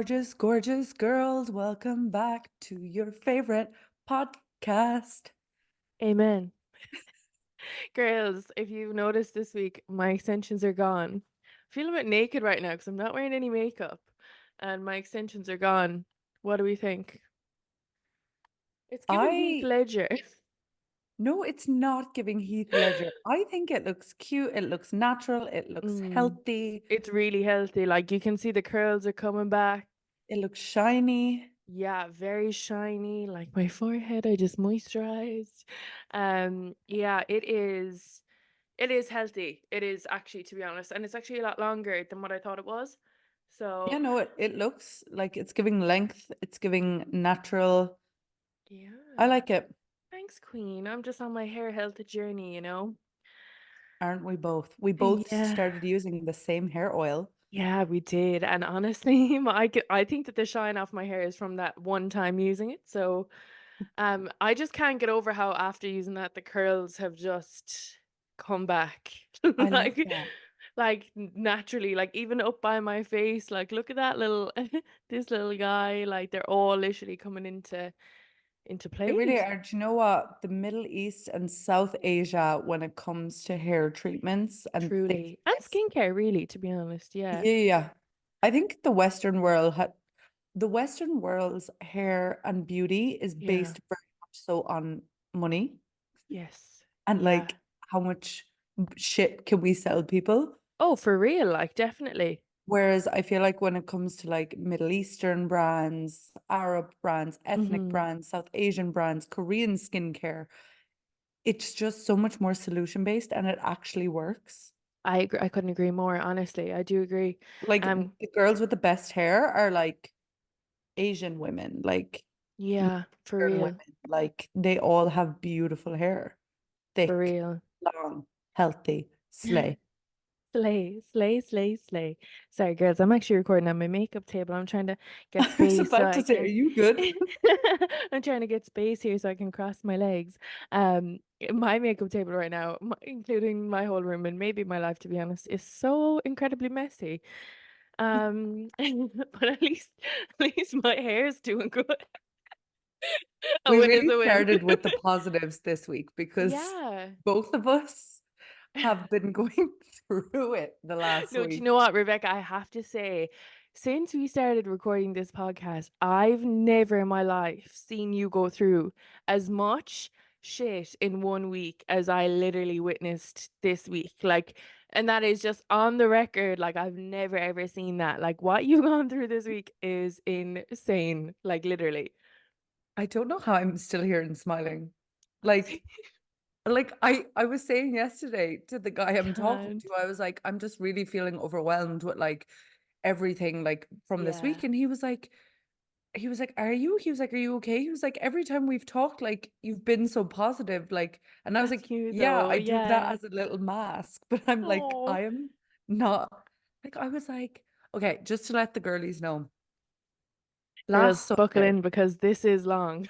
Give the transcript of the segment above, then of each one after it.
Gorgeous, gorgeous girls, welcome back to your favorite podcast. Amen. Girls, if you noticed this week, my extensions are gone. I feel a bit naked right now because I'm not wearing any makeup and my extensions are gone. What do we think? It's giving Heath I Ledger. No, it's not giving Heath Ledger. I think it looks cute, it looks natural, it looks Mm, healthy, it's really healthy. Like you can see the curls are coming back. it looks shiny. Yeah, very shiny, like my forehead I just moisturized. Yeah, it is healthy. It is actually, to be honest, and it's actually a lot longer than what I thought it was. Yeah, So, no, it looks like it's giving length, it's giving natural. I yeah. like it, Thanks, Queen. I'm just on my hair health journey. aren't we both? We both Yeah. started using the same hair oil. Yeah, we did. And honestly, I think that the shine off my hair is from that one time using it. So, I just can't get over how after using that, the curls have just come back. I love Like, that. like naturally, like even up by my face. Like, look at that little, this little guy. Like, they're all literally coming into They really place. are. Do you know what? The Middle East and South Asia, when it comes to hair treatments and Truly. And thickness, skincare, really, to be honest. Yeah. yeah, yeah. I think the Western world's hair and beauty is Yeah. based very much so on money Yes. and Yeah. like how much shit can we sell people. Oh, for real, like definitely. Whereas I feel like when it comes to like Middle Eastern brands, Arab brands, ethnic Hmm. brands, South Asian brands, Korean skincare, it's just so much more solution based and it actually works. I agree, I couldn't agree more, honestly. I do agree. Like Um, the girls with the best hair are like Asian women, like Middle yeah, for Eastern real. women, like they all have beautiful hair, For thick, real. long, healthy, slay. Slay, slay, slay, slay. Sorry, girls, I'm actually recording on my makeup table. I'm trying to get I was space so about I to say, are can you good? I'm trying to get space here so I can cross my legs. Um, my makeup table right now, including my whole room and maybe my life, to be honest, is so incredibly messy. But at least my hair is doing good. A We win is really a win. started with the positives this week because Yeah. both of us have been going through it the last No, do you week. know what, Rebecca? I have to say, since we started recording this podcast, I've never in my life seen you go through as much shit in one week as I literally witnessed this week. Like, and that is just on the record. Like, I've never ever seen that. Like, what you gone through this week is insane. Like, literally. I don't know how I'm still here and smiling. Like, I was saying yesterday to the guy I I'm talking can't. to, I was like, I'm just really feeling overwhelmed with like everything like from this Yeah. week. And he was like, are you? He was like, are you okay? He was like, every time we've talked, like you've been so positive. Like, and I was That's like, cute yeah, though. I do that Yeah. as a little mask, but I'm like, Oh. I am not like I was like, okay, just to let the girlies know, Girls, last buckle Sunday. in because this is long.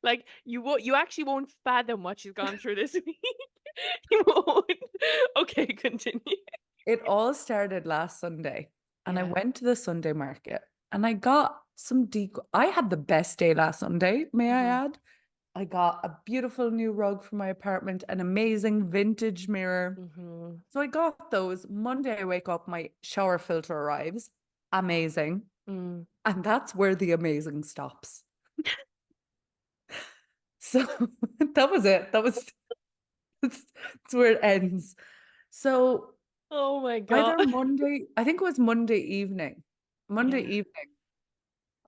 Like you actually won't fathom what she's gone through this week. You won't. Okay, continue. It all started last Sunday, and I Yeah. went to the Sunday market and I got some deco. I had the best day last Sunday, may I Hmm. add. I got a beautiful new rug for my apartment, an amazing vintage mirror. Hmm. So I got those. Monday, I wake up, my shower filter arrives. Amazing. Mm. And that's where the amazing stops. So that was it. That's where it ends. So Oh my God. either Monday, I think it was Monday evening. Monday Yeah. evening,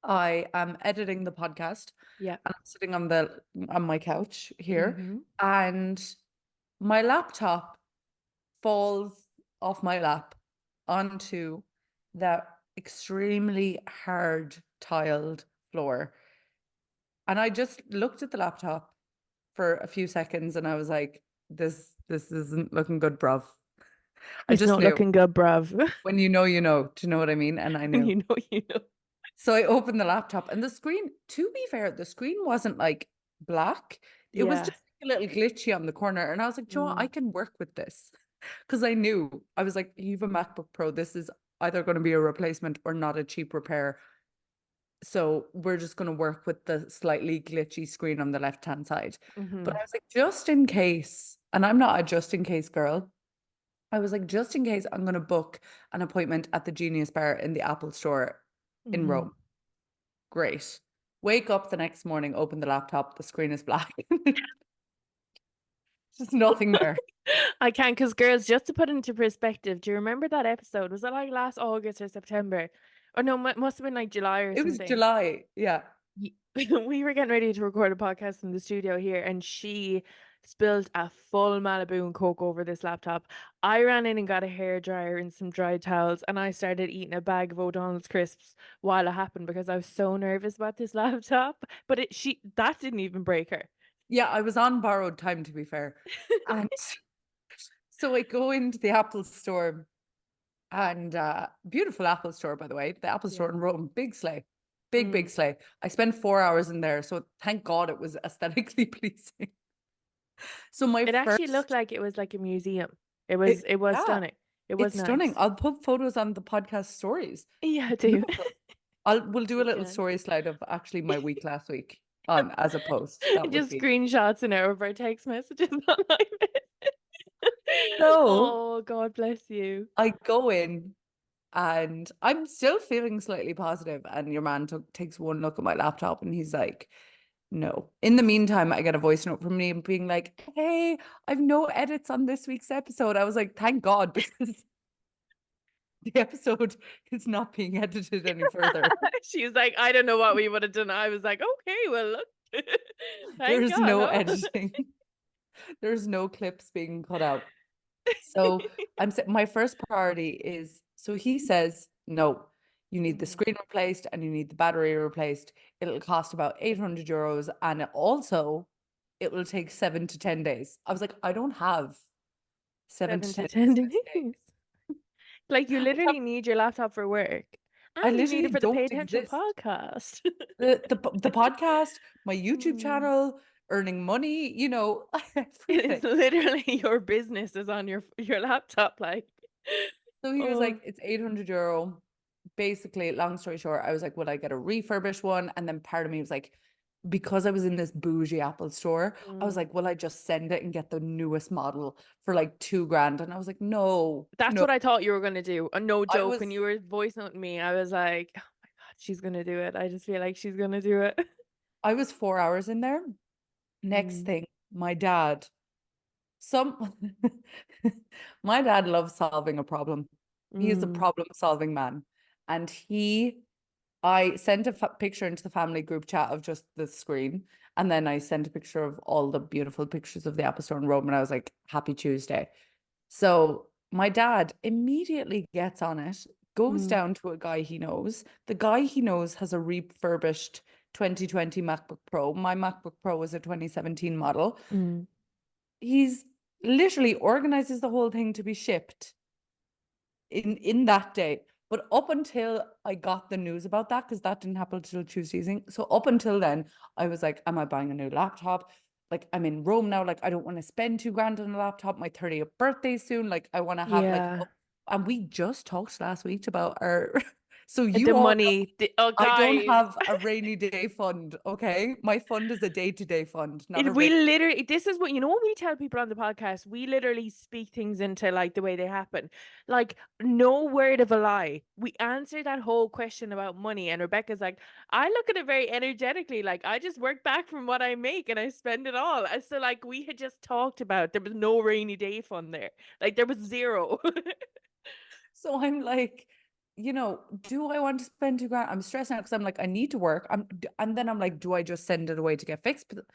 I am editing the podcast Yeah. and I'm sitting on my couch here Hmm. and my laptop falls off my lap onto that extremely hard tiled floor. And I just looked at the laptop for a few seconds and I was like, this isn't looking good, bruv. I It's just not knew. looking good, bruv. When you know, you know. Do you know what I mean? And I When knew. you know, you know. So I opened the laptop and the screen, to be fair, the screen wasn't like black. It was Yeah. just a little glitchy on the corner. And I was like, Joe, I Mm. can work with this. Because I knew, I was like, you've a MacBook Pro. This is either going to be a replacement or not a cheap repair. So we're just going to work with the slightly glitchy screen on the left-hand side. But Mm-hmm. I was like, just in case, and I'm not a just in case girl. I was like, just in case, I'm going to book an appointment at the Genius Bar in the Apple Store in Mm-hmm. Rome. Great. Wake up the next morning, open the laptop, the screen is black. There's nothing there. I can, because girls, just to put into perspective, do you remember that episode? Was it like last August or September? Or no, must have been like July or It was something. July. Yeah. We were getting ready to record a podcast in the studio here, and she spilled a full Malibu and Coke over this laptop. I ran in and got a hair dryer and some dry towels, and I started eating a bag of O'Donnell's crisps while it happened because I was so nervous about this laptop. But that didn't even break her. Yeah, I was on borrowed time, to be fair. And so I go into the Apple Store and beautiful Apple Store, by the way. The Apple Store Yeah. in Rome, big sleigh. Big, Mm. big sleigh. I spent 4 hours in there, so thank God it was aesthetically pleasing. So my It actually looked first like it was like a museum. it, It was yeah, stunning. It was it's stunning. nice. I'll put photos on the podcast stories. Yeah, I It's do. beautiful. We'll do a You little can. story slide of actually my week last week on as a post. That would Just be screenshots in our of our text messages online. so. Oh, God bless you. I go in and I'm still feeling slightly positive, and your man takes one look at my laptop and he's like, no. In the meantime, I get a voice note from me being like, hey, I've no edits on this week's episode. I was like, thank God, because the episode is not being edited any further. She was like, I don't know what we would have done. I was like, okay, well, look. There Thank is God, no huh? editing. There's no clips being cut out. So my first priority is, so he says, no, you need the Mhm. screen replaced and you need the battery replaced. It'll cost about 800 euros. And it will take 7 to 10 days. I was like, I don't have seven to Seven to 10 ten business days. Like, you days. literally need your laptop for work. I And you need literally it for the Pay don't Attention exist. podcast. The podcast, my YouTube Mm. channel, earning money, It's everything. literally your business is on your laptop, like. So he was Oh. like, it's 800 euro. Basically, long story short, I was like, would I get a refurbished one? And then part of me was like, because I was in this bougie Apple store, I was Mm. like, will I just send it and get the newest model for like 2 grand? And I was like, no, That's no. what I thought you were gonna do. No I joke. When you was were voice noting me, I was like, oh my God, she's gonna do it. I just feel like she's gonna do it. I was 4 hours in there. Next Mm. thing, my dad, some my dad loves solving a problem. He is a Mm. problem solving man. And I sent a picture into the family group chat of just the screen. And then I sent a picture of all the beautiful pictures of the Apple Store in Rome. And I was like, Happy Tuesday. So my dad immediately gets on it, goes Mm. down to a guy he knows. The guy he knows has a refurbished 2020 MacBook Pro. My MacBook Pro is a 2017 model. Mm. He's literally organizes the whole thing to be shipped in that day. But up until I got the news about that, because that didn't happen until Tuesday evening. So up until then, I was like, am I buying a new laptop? Like, I'm in Rome now. Like, I don't want to spend 2 grand on a laptop. My 30th birthday soon. Like, I want to have like, Yeah. and we just talked last week about our, so The you all know money. Oh, I don't guys. have a rainy day fund. Okay. My fund is a day-to-day fund, not a We rainy. literally, this is what, you know, when we tell people on the podcast, we literally speak things into like the way they happen. Like, no word of a lie. We answer that whole question about money, and Rebecca's like, I look at it very energetically. Like, I just work back from what I make and I spend it all. And so, like, we had just talked about there was no rainy day fund there. Like, there was zero. So I'm like, do I want to spend 2 grand? I'm stressed out because I'm like, I need to work. And then I'm like, do I just send it away to get fixed? But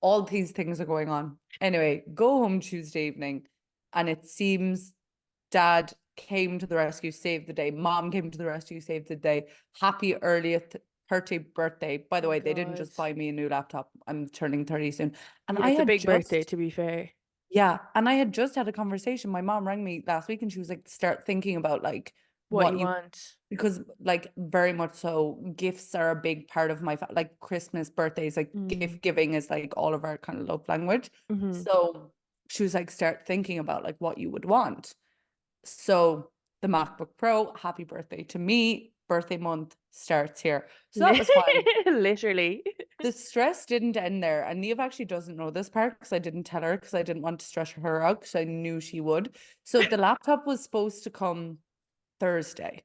all these things are going on. Anyway, go home Tuesday evening, and it seems dad came to the rescue, saved the day. Mom came to the rescue, saved the day. Happy earliest 30th birthday. By the Oh, way, they didn't God. just buy me a new laptop. I'm turning 30 soon. And Yeah, I it's a had big birthday, just to be fair. yeah, and I had just had a conversation. My mom rang me last week and she was like, start thinking about like What what you you, want. because like very much so gifts are a big part of like Christmas, birthdays, like Mm. gift giving is like all of our kind of love language. Hmm. So she was like, start thinking about like what you would want. So the MacBook Pro. Happy birthday to me. Birthday month starts here. So that was fine. Literally. The stress didn't end there. And Neve actually doesn't know this part because I didn't tell her because I didn't want to stress her out because I knew she would. So the laptop was supposed to come Thursday.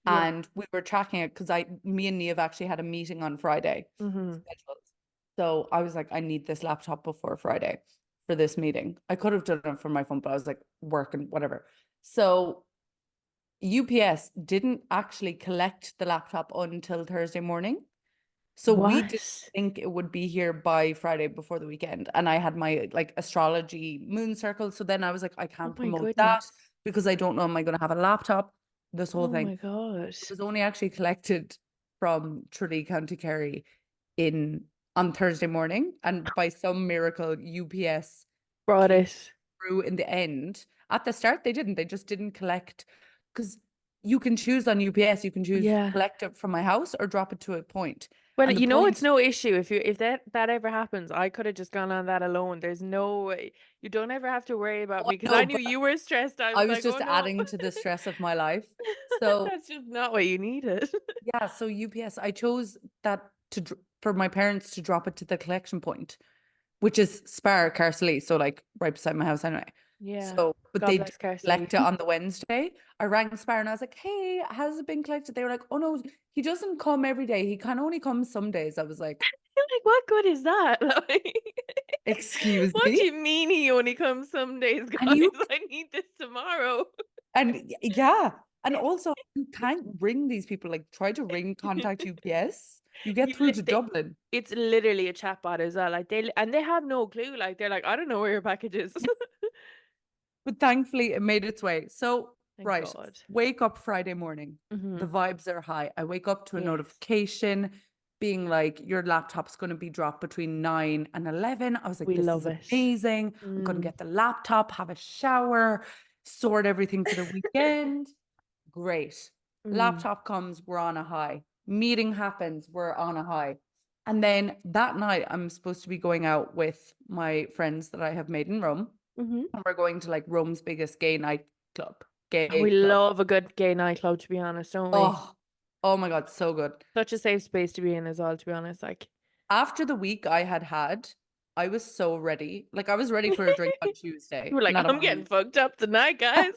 Yeah. And we were tracking it because me and Neve actually had a meeting on Friday scheduled. So I was like, I need this laptop before Friday for this meeting. I could have done it from my phone, but I was like, working, whatever. So UPS didn't actually collect the laptop until Thursday morning. So we didn't What? think it would be here by Friday before the weekend. And I had my like astrology moon circle. So then I was like, I Oh can't my promote that goodness. because I don't know, am I going to have a laptop? This whole Oh thing. my God. It was only actually collected from Tralee, County Kerry in on Thursday morning. And by some miracle, UPS Brought came it. through in the end. At the start, they didn't. They just didn't collect because you can choose on UPS, you can choose Yeah. collect it from my house or drop it to a point. Well, And the you know, it's point, no issue if that ever happens. I could have just gone on that alone. There's no way. You don't ever have to worry about oh, me because I no, knew but you were stressed. I I was was like, oh just no. adding to the stress of my life. So That's just not what you needed. yeah, so UPS, I chose that for my parents to drop it to the collection point, which is Spar, Carsley, so like right beside my house anyway. Yeah. So, but God they did bless Kersley. collect it on the Wednesday. I rang Spar and I was like, "Hey, has it been collected?" They were like, "Oh no, he doesn't come every day. He can only come some days." I was like, Like, what good is that? Like, "Excuse what do me?" you mean he only comes some days, And guys? you I need this tomorrow. yeah, and also you can't ring these people. Like, try to ring contact UPS. You get You through to Dublin. it's literally a chatbot as well. Like they have no clue. Like they're like, I don't know where your package is. But thankfully, it made its way. So, Thank right, God. wake up Friday morning. The vibes are high. I wake up to a Yes. notification being like, your laptop's going to be dropped between 9 and 11. I was like, We this is love it. amazing. I'm going to get the laptop, have a shower, sort everything for the weekend. Great. Mm. Laptop comes, we're on a high. Meeting happens, we're on a high. And then that night, I'm supposed to be going out with my friends that I have made in Rome. Mm-hmm. And we're going to like Rome's biggest gay nightclub. We Gay club. love a good gay nightclub, to be honest, don't we? Oh, oh my God, so good. Such a safe space to be in as well, to be honest. Like, After the week I had, I was so ready. Like I was ready for a drink on you Tuesday, were like, not on I'm getting Monday. fucked up tonight, guys.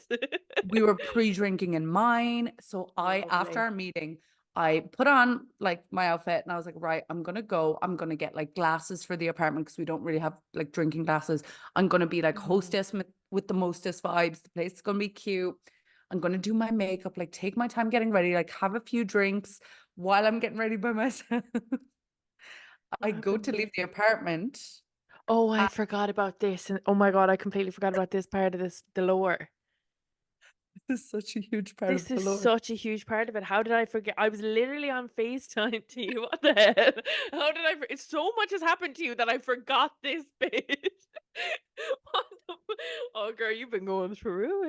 We were pre-drinking in mine. So after Lovely. our meeting, I put on like my outfit and I was like, right, I'm gonna go. I'm gonna get like glasses for the apartment because we don't really have like drinking glasses. I'm gonna be like Mhm. hostess with the mostest vibes. The place is gonna be cute. I'm gonna do my makeup, like take my time getting ready, like have a few drinks while I'm getting ready by myself. What I go happened? to leave the apartment. Oh, I forgot about this. And oh my God, I completely forgot about this part of the lore. This is such a huge part of This the is lore. such a huge part of it. How did I forget? I was literally on FaceTime to you. What the hell? How did so much has happened to you that I forgot this bit. What oh, girl, you've been going through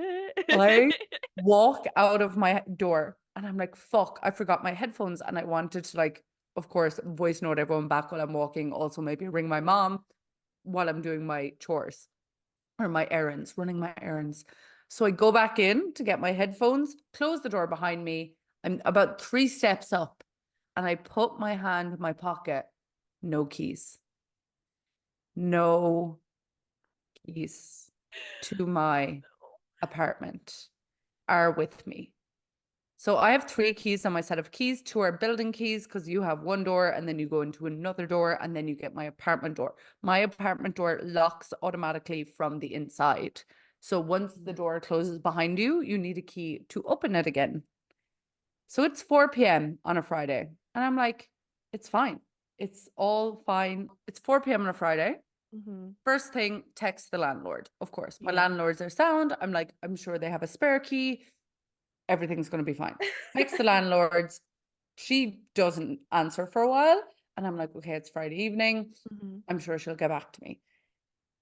I it. walk out of my door and I'm like, fuck, I forgot my headphones. And I wanted to, like, of course, voice note everyone back while I'm walking. Also, maybe ring my mom while I'm doing my chores or my errands, running my errands. So I go back in to get my headphones, close the door behind me. I'm about 3 steps up and I put my hand in my pocket. No keys. No keys to my apartment are with me. So I have 3 keys on my set of keys. 2 are building keys because you have one door and then you go into another door and then you get my apartment door. My apartment door locks automatically from the inside. So once the door closes behind you, you need a key to open it again. So it's 4 p.m. on a Friday. And I'm like, it's fine. It's all fine. It's 4 p.m. on a Friday. Hmm. First thing, text the landlord. Of course, my Yeah. landlords are sound. I'm like, I'm sure they have a spare key. Everything's going to be fine. Text the landlords. She doesn't answer for a while. And I'm like, okay, it's Friday evening. Hmm. I'm sure she'll get back to me.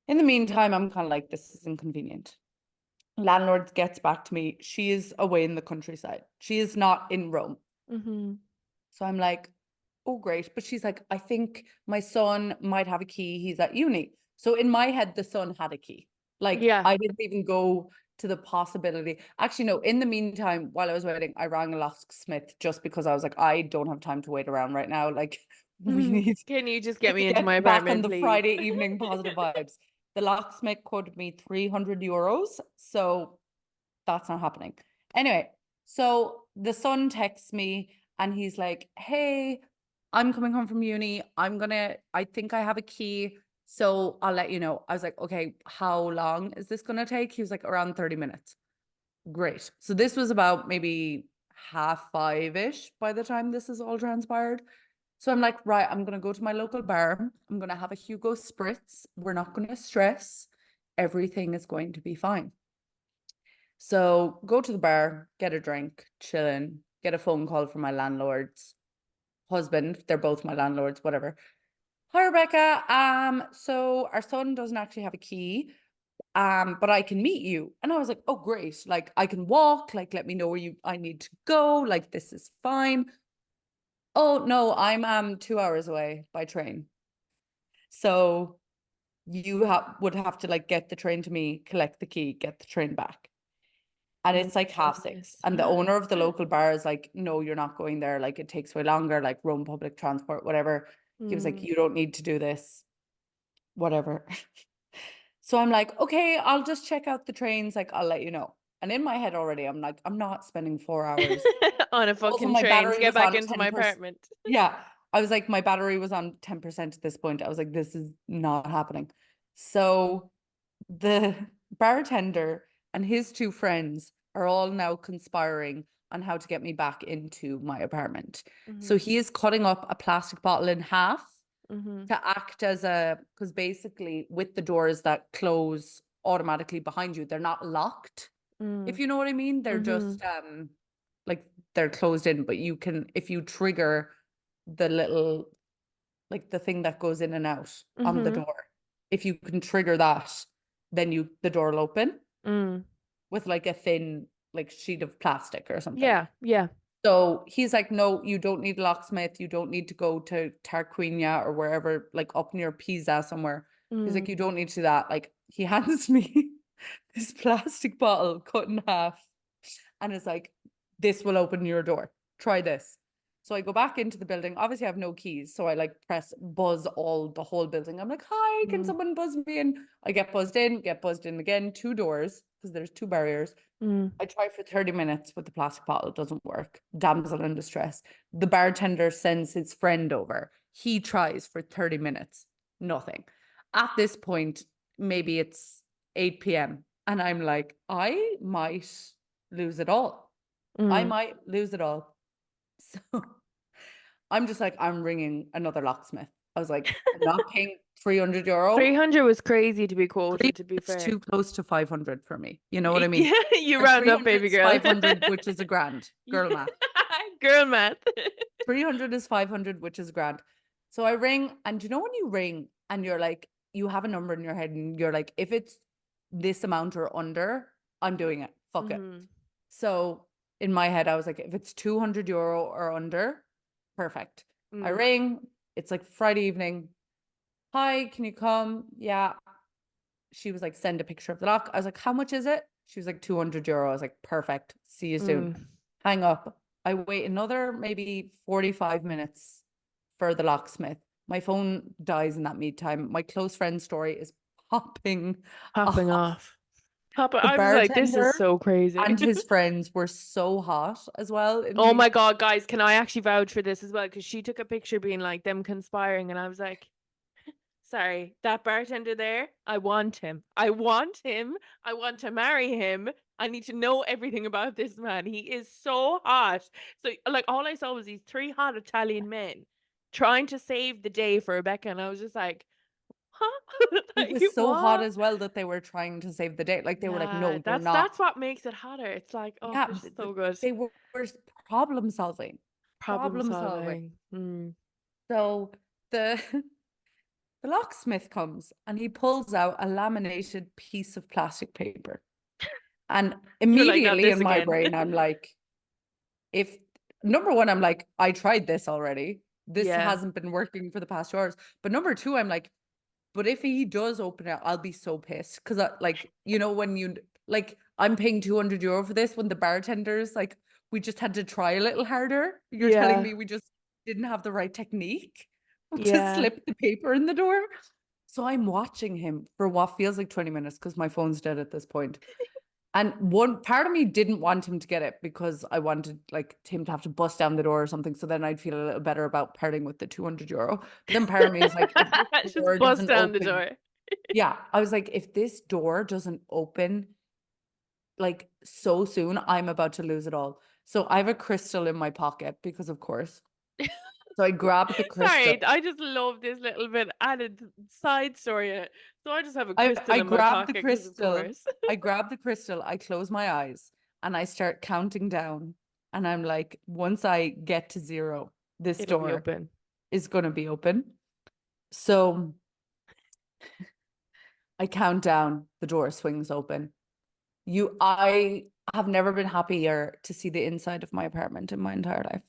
In the meantime, I'm kind of like, this is inconvenient. Landlord gets back to me. She is away in the countryside. She is not in Rome. Hmm. So I'm like, oh, great. But she's like, I think my son might have a key. He's at uni. So in my head, the son had a key. Like Yeah. I didn't even go to the possibility. Actually, no, in the meantime, while I was waiting, I rang a locksmith just because I was like, I don't have time to wait around right now. Like, we need Can you just to get me into my get back on apartment, the please? Friday evening positive vibes. The locksmith quoted me 300 euros. So that's not happening. Anyway, so the son texts me and he's like, hey, I'm coming home from uni. I think I have a key. So I'll let you know. I was like, okay, how long is this going to take? He was like, around 30 minutes. Great. So this was about maybe 5:30-ish by the time this is all transpired. So I'm like, right, I'm going to go to my local bar. I'm going to have a Hugo Spritz. We're not going to stress. Everything is going to be fine. So go to the bar, get a drink, chilling, get a phone call from my landlord's husband. They're both my landlords, whatever. Hi, Rebecca. So our son doesn't actually have a key. But I can meet you. And I was like, oh, great. Like I can walk, like let me know where I need to go. Like this is fine. Oh no, I'm 2 hours away by train. So you would have to like get the train to me, collect the key, get the train back. And Oh it's my like 6:30. goodness. And the owner of the local bar is like, no, you're not going there. Like it takes way longer, like Rome public transport, whatever. He was like, Mm. you don't need to do this, whatever. So I'm like, okay, I'll just check out the trains. Like, I'll let you know. And in my head already, I'm like, I'm not spending 4 hours. On a Also, fucking my train to battery get was back on into my 10%. apartment. Yeah. I was like, my battery was on 10% at this point. I was like, this is not happening. So the bartender and his two friends are all now conspiring on how to get me back into my apartment. So Mm-hmm. he is cutting up a plastic bottle in half Mm-hmm. to act as because basically with the doors that close automatically behind you, they're not locked, if Mm. you know what I mean. They're Mm-hmm. just like they're closed in, but you can, if you trigger the little, like the thing that goes in and out on the Mm-hmm. door, if you can trigger that, then the door will open Mm. with like a thin like sheet of plastic or something. Yeah, yeah. So he's like, no, you don't need a locksmith. You don't need to go to Tarquinia or wherever, like up near Pisa somewhere. He's like, Mm. you don't need to do that. Like he hands me this plastic bottle cut in half and is like, this will open your door. Try this. So I go back into the building. Obviously, I have no keys. So I like press buzz the whole building. I'm like, hi, can Mm. someone buzz me in? I get buzzed in again, two doors because there's two barriers. Mm. I try for 30 minutes with the plastic bottle, it doesn't work. Damsel in distress. The bartender sends his friend over. He tries for 30 minutes, nothing. At this point, maybe it's 8 p.m. And I'm like, I might lose it all. I Mm. might lose it all. So I'm just like, I'm ringing another locksmith. I was like, I'm not paying 300 euro. 300 was crazy to be Three, quoted, to be it's fair. too close to 500 for me. You know what I mean? Yeah, you Or round up, 300 baby is girl. 500, which is a grand. Girl math. Girl math. 300 is 500, which is grand. So I ring, and you know when you ring and you're like, you have a number in your head, and you're like, if it's this amount or under, I'm doing it. Fuck it. Mhm. So in my head, I was like, if it's 200 euro or under, perfect. I Mm. ring. It's like Friday evening. Hi, can you come? Yeah. She was like, send a picture of the lock. I was like, how much is it? She was like, 200 euro. I was like, perfect. See you soon. Mm. Hang up. I wait another maybe 45 minutes for the locksmith. My phone dies in that meantime. My close friend story is popping Popping off. off. Papa, The I was like, this is bartender so crazy. and his friends were so hot as well in the Oh my meantime. God, guys, can I actually vouch for this as well? Because she took a picture being like them conspiring, and I was like, sorry, that bartender there, I want him. I want him. I want to marry him. I need to know everything about this man. He is so hot. So, like, all I saw was these three hot Italian men trying to save the day for Rebecca, and I was just like, huh? It Like, was so hot what? as well that they were trying to save the day. Like they were like, Yeah, no, you're not. that's what makes it hotter. It's like, oh, Yeah, it's just so good. they were problem solving. Problem Problem solving. solving. Mm. So the the locksmith comes and he pulls out a laminated piece of plastic paper. And You're like, not immediately this in my again. brain, I'm like, if number one, I'm like, I tried this already. This Yeah. hasn't been working for the past 2 hours. But number two, I'm like, but if he does open it, I'll be so pissed. Cause like, you know, when Like, I'm paying 200 euro for this when the bartender's like, we just had to try a little harder. You're telling Yeah. me we just didn't have the right technique to Yeah. slip the paper in the door. So I'm watching him for what feels like 20 minutes because my phone's dead at this point. And one part of me didn't want him to get it because I wanted like him to have to bust down the door or something. So then I'd feel a little better about parting with the 200 euro. But then part of me is like, if this Just door bust doesn't down the open, door. yeah, I was like, if this door doesn't open like so soon, I'm about to lose it all. So I have a crystal in my pocket because of course. So I grabbed the Sorry, crystal. I just love this little bit added side story in it. So I just have a I crystal in my grabbed the pocket because of crystal. course. I grab the crystal. I close my eyes and I start counting down. And I'm like, once I get to 0, this It'll be door open. is going to be open. So I count down, the door swings open. I have never been happier to see the inside of my apartment in my entire life.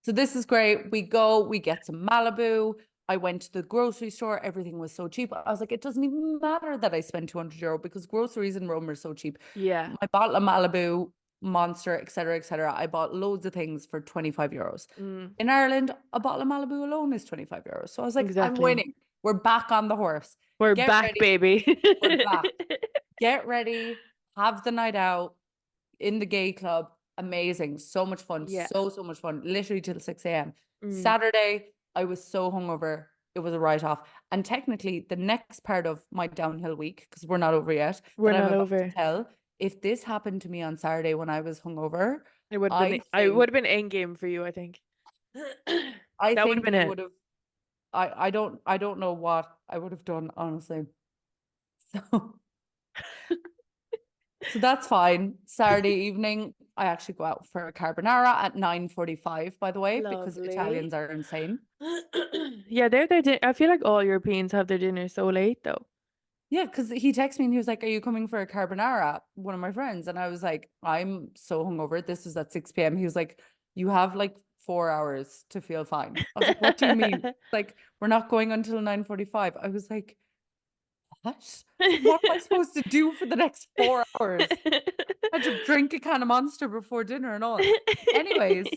So this is great. We go, we get some Malibu. I went to the grocery store. Everything was so cheap. I was like, it doesn't even matter that I spent 200 euro because groceries in Rome are so cheap. Yeah. My bottle of Malibu, Monster, etc., etc. I bought loads of things for 25 euros. Mm, In Ireland, a bottle of Malibu alone is 25 euros. So I was like, I'm exactly. winning. We're back on the horse. We're Get back, ready. baby. We're back. Get ready. Have the night out in the gay club. Amazing. So much fun. Yeah. So much fun. Literally till 6 a.m. Mm. Saturday, I was so hungover. It was a write off. And technically, the next part of my downhill week, because we're not over yet, We're that I'm not about to over. tell, if this happened to me on Saturday when I was hungover, It would have been I I think would have been end game for you, I think. I That would have think been it it. would have I don't know what I would have done, honestly. So So that's fine. Saturday evening, I actually go out for a carbonara at 9:45, by the way, because Italians Lovely. are insane. Yeah, I feel like all Europeans have their dinner so late though. Yeah, because he texted me and he was like, are you coming for a carbonara? One of my friends. And I was like, I'm so hungover. This is at 6 p.m. He was like, you have like 4 hours to feel fine. I was like, what do you mean? Like, we're not going until 9:45. I was like, what? So what am I supposed to do for the next 4 hours? I had to drink a can of Monster before dinner and all. Anyways,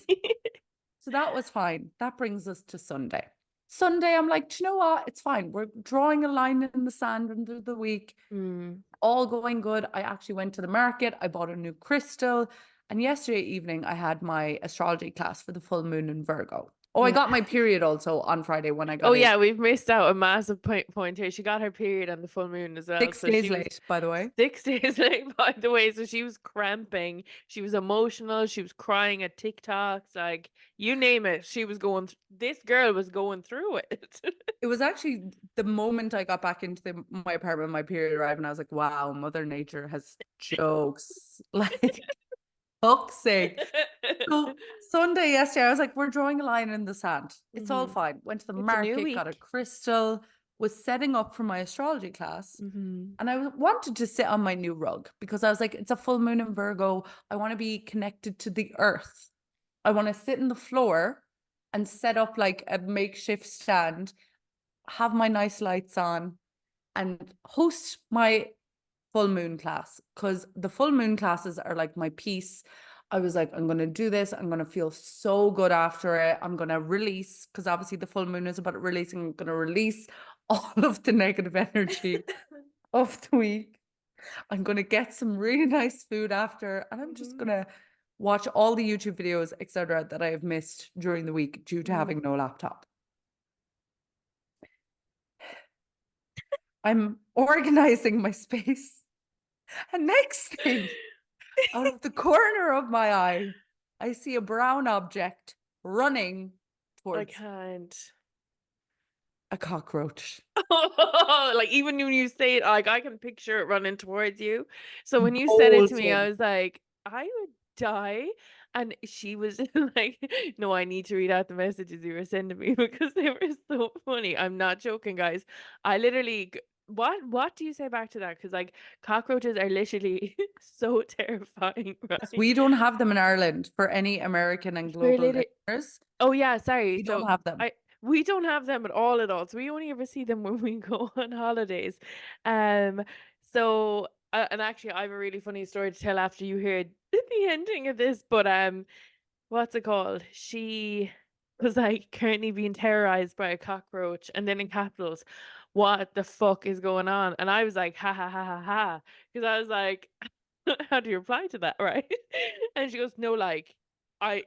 so that was fine. That brings us to Sunday. Sunday, I'm like, do you know what? It's fine. We're drawing a line in the sand under the week. Mm, All going good. I actually went to the market. I bought a new crystal. And yesterday evening, I had my astrology class for the full moon in Virgo. Oh, I yeah. got my period also on Friday when I Oh got in. yeah, we've missed out a massive point here. She got her period on the full moon as well. Six So days she was late, by the way. 6 days late, by the way. So she was cramping. She was emotional. She was crying at TikToks. Like, you name it. She was this girl was going through it. It was actually the moment I got back into my apartment, my period arrived, and I was like, wow, Mother Nature has jokes. Like, fuck's sake. So Sunday yesterday, I was like, we're drawing a line in the sand. It's all hmm fine. Went to the It's a new market, got a week. crystal, was setting up for my astrology class. Hmm And I wanted to sit on my new rug because I was like, it's a full moon in Virgo. I want to be connected to the earth. I want to sit in the floor and set up like a makeshift stand, have my nice lights on, and host my full moon class because the full moon classes are like my peace. I was like, I'm going to do this. I'm going to feel so good after it. I'm going to release because obviously the full moon is about releasing. I'm going to release all of the negative energy of the week. I'm going to get some really nice food after, and I'm just hmm going to watch all the YouTube videos, etc., that I have missed during the week due to having no laptop. I'm organizing my space. And next thing, out of the corner of my eye, I see a brown object running I towards can't. a cockroach. Like even when you say it, like I can picture it running towards you. So when you said it to me, I Bolting. was like, I would die. And she was like, no, I need to read out the messages you were sending me because they were so funny. I'm not joking, guys. I literally, what do you say back to that? Because like cockroaches are literally so terrifying, Because right? we don't have them in Ireland for any American and We're global literally, listeners. oh yeah, sorry. We don't So have them. I we don't have them at all at all. So we only ever see them when we go on holidays. Um so And actually, I have a really funny story to tell after you hear the ending of this. But what's it called? She was like currently being terrorized by a cockroach, and then in capitals, what the fuck is going on? And I was like, ha ha ha ha ha, because I was like, how do you reply to that, right? And she goes, no, like,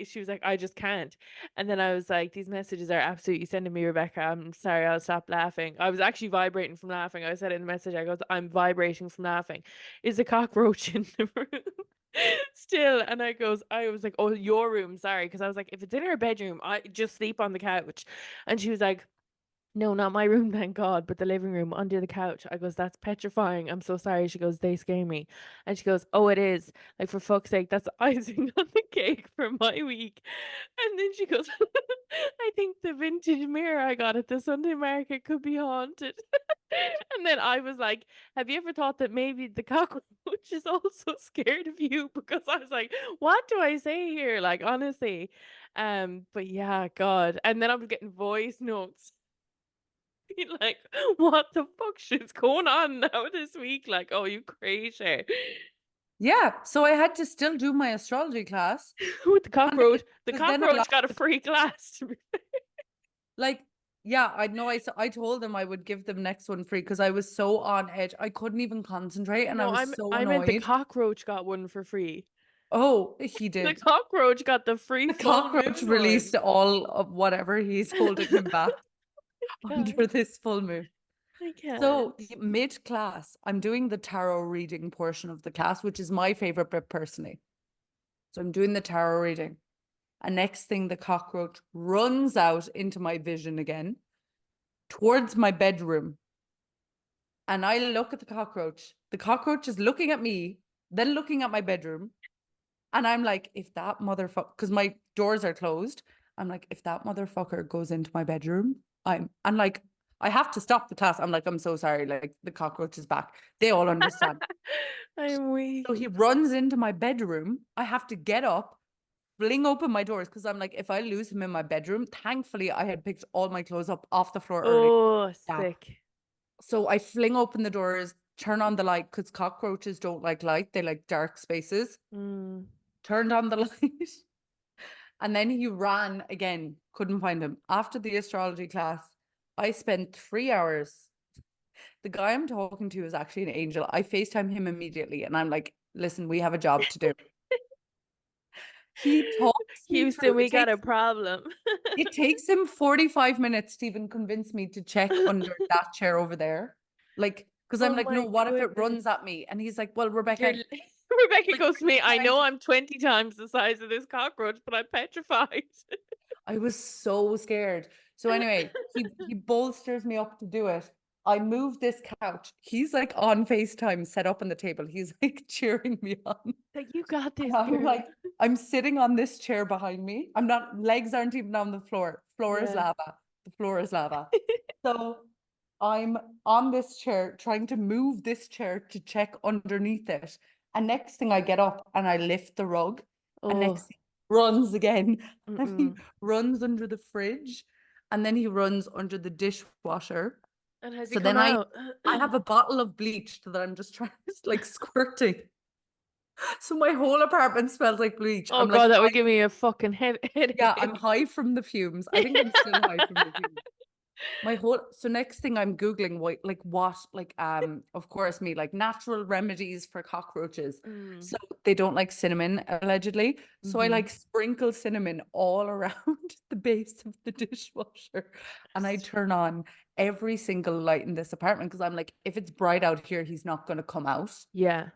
she was like, I just can't. And then I was like, these messages are absolutely sending me, Rebecca. I'm sorry, I'll stop laughing. I was actually vibrating from laughing. I said in the message, I goes, I'm vibrating from laughing. Is a cockroach in the room? Still, and I was like, oh, your room, sorry, because I was like, if it's in her bedroom, I just sleep on the couch. And she was like, no, not my room, thank God, but the living room under the couch. I goes, that's petrifying. I'm so sorry. She goes, they scare me. And she goes, oh, it is. Like, for fuck's sake, that's icing on the cake for my week. And then she goes, I think the vintage mirror I got at the Sunday market could be haunted. And then I was like, have you ever thought that maybe the cockroach is also scared of you? Because I was like, what do I say here? Like, honestly. But yeah, God. And then I was getting voice notes like, what the fuck shit's going on now this week? Like, oh, you crazy. Yeah, so I had to still do my astrology class, With the and then cockroach. The because then I cockroach lost got a the free glass. like. Yeah, I know. I told them I would give them next one free because I was so on edge. I couldn't even concentrate, and I No, was so I meant the annoyed. cockroach got one for free. Oh, he The did. cockroach got the free The full cockroach moon one. released all of whatever he's holding him back under God, this full moon. I So can't. mid class, I'm doing the tarot reading portion of the class, which is my favorite bit personally. So I'm doing the tarot reading. And next thing, the cockroach runs out into my vision again towards my bedroom. And I look at the cockroach. The cockroach is looking at me, then looking at my bedroom. And I'm like, if that motherfucker, because my doors are closed, I'm like, if that motherfucker goes into my bedroom, and like, I have to stop the class. I'm like, I'm so sorry. Like, the cockroach is back. They all understand. I'm So weak. he runs into my bedroom. I have to get up, fling open my doors because I'm like, if I lose him in my bedroom, thankfully I had picked all my clothes up off the floor early. Oh, Yeah. sick. So I fling open the doors, turn on the light because cockroaches don't like light. They like dark spaces. Mm. Turned on the light. And then he ran again. Couldn't find him. After the astrology class, I spent 3 hours. The guy I'm talking to is actually an angel. I FaceTime him immediately and I'm like, listen, we have a job to do. He talks me through. Houston, we got a problem. It takes him 45 minutes to even convince me to check under that chair over there. Like, because I'm Oh like, no, my what if it goodness. runs at me? And he's like, well, You're Rebecca, Rebecca like, goes to are you me, I trying know to I'm 20 times the size of this cockroach, but I'm petrified. I was so scared. So anyway, he bolsters me up to do it. I move this couch. He's like on FaceTime set up on the table. He's like cheering me on. Like, you got And this, I'm girl. like, I'm sitting on this chair behind me. I'm not, legs aren't even on the floor. Floor is Yeah. lava. The floor is lava. So I'm on this chair trying to move this chair to check underneath it. And next thing I get up and I lift the rug. And Oh, next thing runs again. And he mm-mm. runs under the fridge. And then he runs under the dishwasher. And has he So come then I out? I have a bottle of bleach that I'm just trying to like squirting. So my whole apartment smells like bleach. Oh I'm like God, that high. would give me a fucking Yeah, I'm headache. high from the fumes. I think I'm still high from the fumes. My whole so next thing I'm Googling what of course me like natural remedies for cockroaches. Mm. So they don't like cinnamon allegedly. So I Mm-hmm. like sprinkle cinnamon all around the base of the dishwasher and I turn on every single light in this apartment because I'm like, if it's bright out here, he's not gonna come out. Yeah.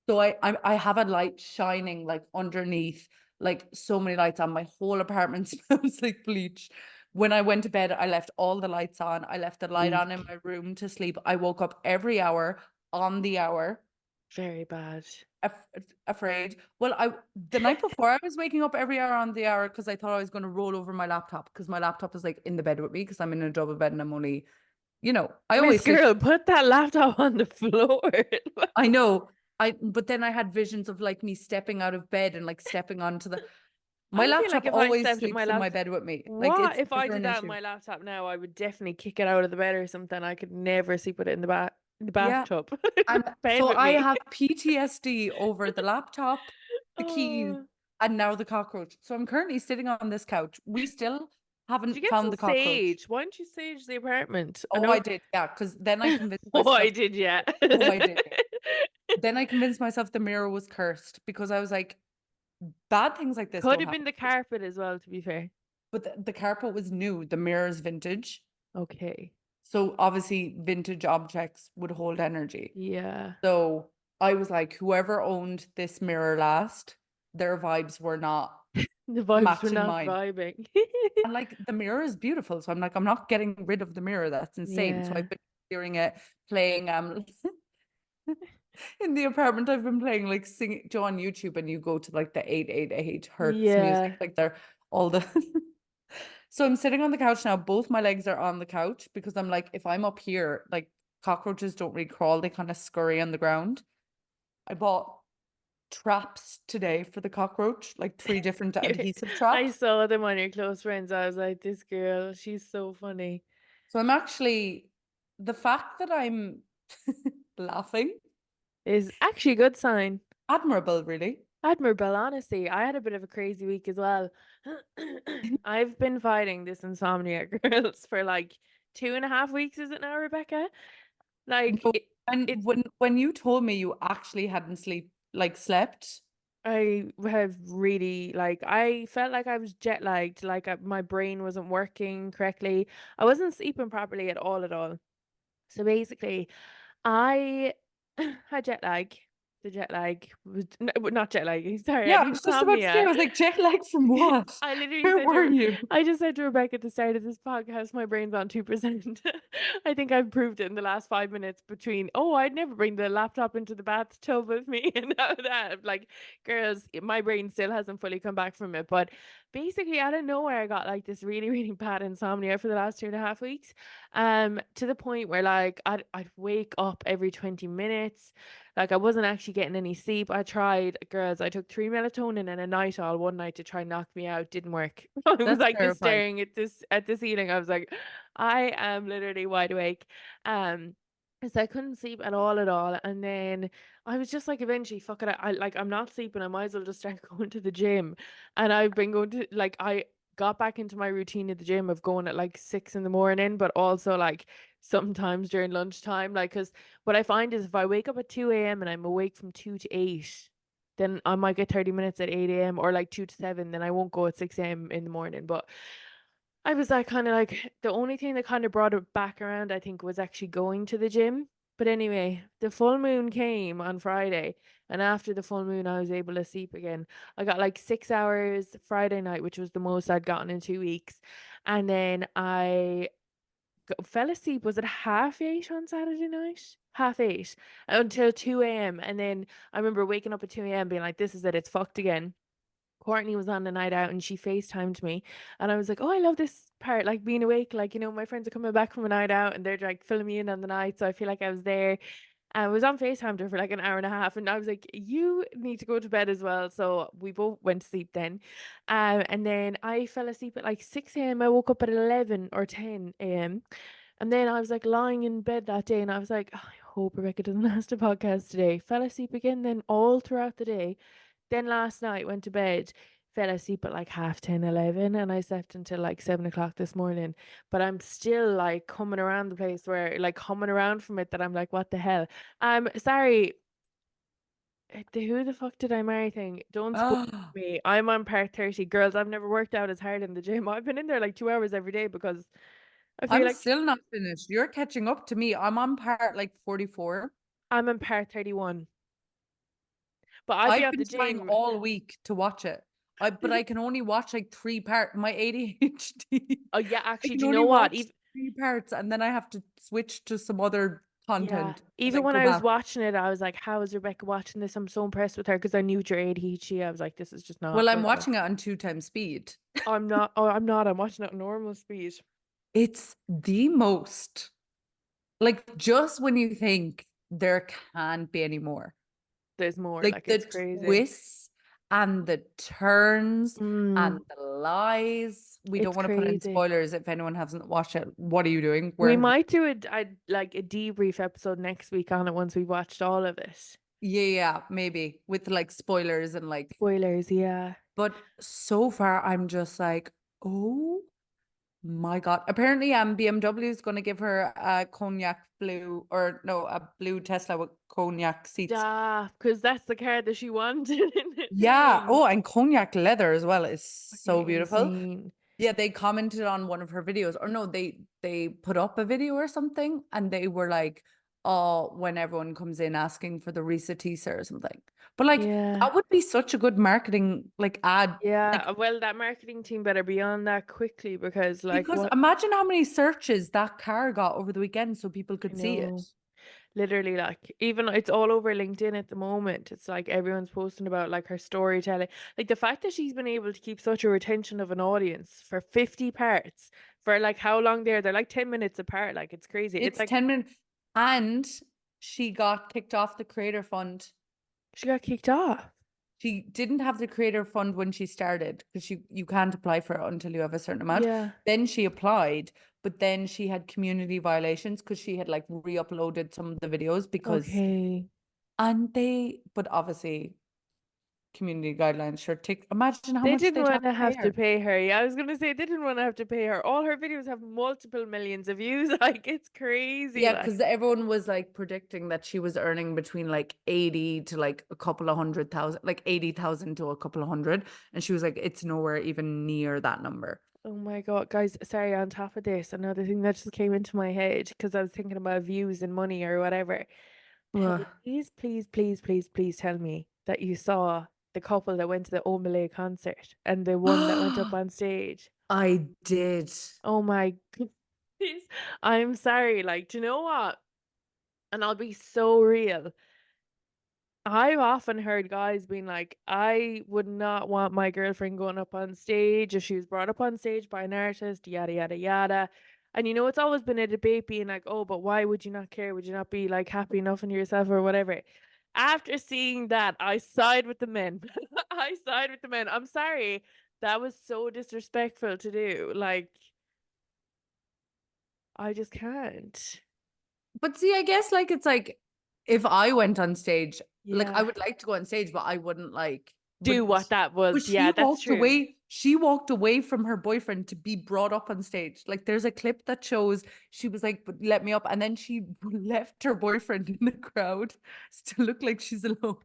So I have a light shining like underneath, like so many lights on. My whole apartment smells like bleach. When I went to bed, I left all the lights on. I left the light on in Weak. my room to sleep. I woke up every hour on the hour, Very bad. af afraid. Well, I the night before I was waking up every hour on the hour because I thought I was going to roll over my laptop because my laptop is like in the bed with me because I'm in a double bed and I'm only, I Miss always sleep. Girl, put that laptop on the floor. I know. But then I had visions of like me stepping out of bed and like stepping onto the my I feel like laptop if I always stepped at my sleeps in my laptop, bed with me. Like what it's if I never did an that on issue. my laptop now? I would definitely kick it out of the bed or something. I could never sleep with it in the back. the Yeah. bathtub. And Bed so with I me. have PTSD over the laptop, the keys, Oh, and now the cockroach. So I'm currently sitting on this couch. We still did you haven't get found some the cockroach. sage? Why don't you sage the apartment? I Oh, know. I did, yeah, because then I convinced Oh, I myself. did, yeah. Oh, I did, yeah. Then I convinced myself the mirror was cursed because I was like, bad things like this Could don't have been happen. the carpet as well, to be fair. But the carpet was new, the mirror's vintage. Okay. So obviously, vintage objects would hold energy. Yeah. So I was like, whoever owned this mirror last, their vibes were not The vibes were matching not mine. vibing. And like the mirror is beautiful. So I'm like, I'm not getting rid of the mirror. That's insane. So Yeah. I've been hearing it playing in the apartment. I've been playing like singing on YouTube and you go to like the 888 hertz music, Yeah. like they're all the so I'm sitting on the couch now. Both my legs are on the couch because I'm like, if I'm up here, like cockroaches don't really crawl, they kind of scurry on the ground. I bought traps today for the cockroach, like 3 different adhesive I traps. saw them on your close friends. I was like, this girl, she's so funny. So I'm actually, the fact that I'm laughing, Is actually a good sign. admirable, really. Admirable, honestly. I had a bit of a crazy week as well. I've been fighting this insomnia, girls, for like 2.5 weeks, is it now, Rebecca? Like No, it when you told me you actually hadn't slept. I have really like I felt like I was jet lagged, like my brain wasn't working correctly. I wasn't sleeping properly at all. So basically, I had jet lag. The jet lag was no, not jet lag. Sorry, I Yeah, had I was just about to say, I insomnia. was like, jet lag from what? I literally Where said were to you? I just said to Rebecca at the start of this podcast, my brain's on 2%. I think I've proved it in the last 5 minutes between, oh, I'd never bring the laptop into the bathtub with me and now that. Like, girls, my brain still hasn't fully come back from it. But basically, out of nowhere, I got like this really, really bad insomnia for the last 2.5 weeks. To the point where like I'd wake up every 20 minutes. Like I wasn't actually getting any sleep. I tried, girls, I took 3 melatonin and a night all one night to try and knock me out. Didn't work. I was That's like just terrifying. staring at this at the ceiling. I was like, I am literally wide awake. Um so I couldn't sleep at all. And then I was just like, eventually, fuck it. I'm not sleeping. I might as well just start going to the gym. And I've been going to like I got back into my routine at the gym of going at like 6 in the morning, but also like sometimes during lunchtime. Like, because what I find is if I wake up at 2 a.m. and I'm awake from 2 to 8, then I might get 30 minutes at 8 a.m. or like 2 to 7, then I won't go at 6 a.m. in the morning. But I was like kind of like the only thing that kind of brought it back around, I think, was actually going to the gym. But anyway, the full moon came on Friday, and after the full moon, I was able to sleep again. I got like 6 hours Friday night, which was the most I'd gotten in 2 weeks. And then I fell asleep. Was it half 8 on Saturday night? Half 8 until 2 a.m. And then I remember waking up at 2 a.m. being like, this is it, it's fucked again. Courtney was on the night out and she FaceTimed me and I was like, oh, I love this part, like being awake, like, my friends are coming back from a night out and they're like filling me in on the night. So I feel like I was there. I was on FaceTime her for like an hour and a half and I was like, you need to go to bed as well. So we both went to sleep then. And then I fell asleep at like 6 a.m. I woke up at 11 or 10 a.m. And then I was like lying in bed that day and I was like, "Oh, I hope Rebecca doesn't last a podcast today." Fell asleep again then all throughout the day. Then last night went to bed, fell asleep at like half 10, 11, and I slept until like 7 o'clock this morning. But I'm still like coming around the place where like coming around from it that I'm like, what the hell? Sorry, the who the fuck did I marry thing? Don't spoil Oh, me. I'm on part 30. Girls, I've never worked out as hard in the gym. I've been in there like 2 hours every day because I feel I'm like still not finished. You're catching up to me. I'm on part like 44. I'm in part 31. But I'd be I've at been the trying gym. all week to watch it. But I can only watch like 3 parts. My ADHD. Oh yeah, I actually, can do you know only what? watch 3 parts and then I have to switch to some other Yeah, content and even then when go I was back. watching it, I was like, "How is Rebecca watching this?" I'm so impressed with her because I knew your ADHD. I was like, "This is just Well, not I'm working." watching it on 2 times speed. I'm not. Oh, I'm not. I'm watching it at normal speed. It's the most, like, just when you think there can't be any more, There's more. like Like the it's crazy. twists and the turns and Mm, the lies. We don't It's want to put in crazy. spoilers if anyone hasn't watched it. What are you doing? We Where have you? might do like a debrief episode next week on it once we watched all of it. Yeah, yeah, maybe with like spoilers and like, Spoilers, yeah. but so far I'm just like, oh my God. Apparently, BMW is going to give her a cognac blue, or no, a blue Tesla with cognac seats. Stop, because that's the car that she wanted in the Yeah. thing. Oh, and cognac leather as well is so Fucking beautiful. insane. Yeah, they commented on one of her videos, or no, they put up a video or something, and they were like, "Oh, when everyone comes in asking for the Risa teaser or something." But like Yeah. that would be such a good marketing like ad, Yeah. like Well, that marketing team better be on that quickly because, like, because what imagine how many searches that car got over the weekend so people I could see it. know. Literally, like, even it's all over LinkedIn at the moment. It's like everyone's posting about like her storytelling. Like the fact that she's been able to keep such a retention of an audience for 50 parts for like how long they're like 10 minutes apart. Like it's crazy. It's It's like 10 minutes, and she got kicked off the creator fund. she got kicked off. She didn't have the creator fund when she started because you can't apply for it until you have a certain amount. Yeah. Then she applied, but then she had community violations because she had like re-uploaded some of the videos because Okay. but obviously community guidelines sure take imagine how They much didn't they'd want have to to pay have to her. pay her. Yeah, I was gonna say they didn't want to have to pay her. All her videos have multiple millions of views. Like it's crazy. Yeah, Like, because everyone was like predicting that she was earning between like 80 to like a couple of 100,000, like 80,000 to a couple of hundred. And she was like, it's nowhere even near that number. oh my God, guys, sorry, on top of this, another thing that just came into my head because I was thinking about views and money or whatever. Ugh. Please, please, please, please, please tell me that you saw the couple that went to the Omelay concert and the one that went up on stage. I did. Oh my goodness. I'm sorry. Like, do you know what? And I'll be so real. I've often heard guys being like, I would not want my girlfriend going up on stage if she was brought up on stage by an artist, yada, yada, yada. And you know, it's always been a debate being like, oh, but why would you not care? Would you not be like happy enough in yourself or whatever? After seeing that, I side with the men. I side with the men. I'm sorry. That was so disrespectful to do. Like, I just can't. But see, I guess like it's like if I went on stage, like I Yeah. would like to go on stage, but I wouldn't like, Do what that was. Yeah, that's true. she walked away from her boyfriend to be brought up on stage. Like there's a clip that shows she was like, "But let me up," and then she left her boyfriend in the crowd to look like she's alone.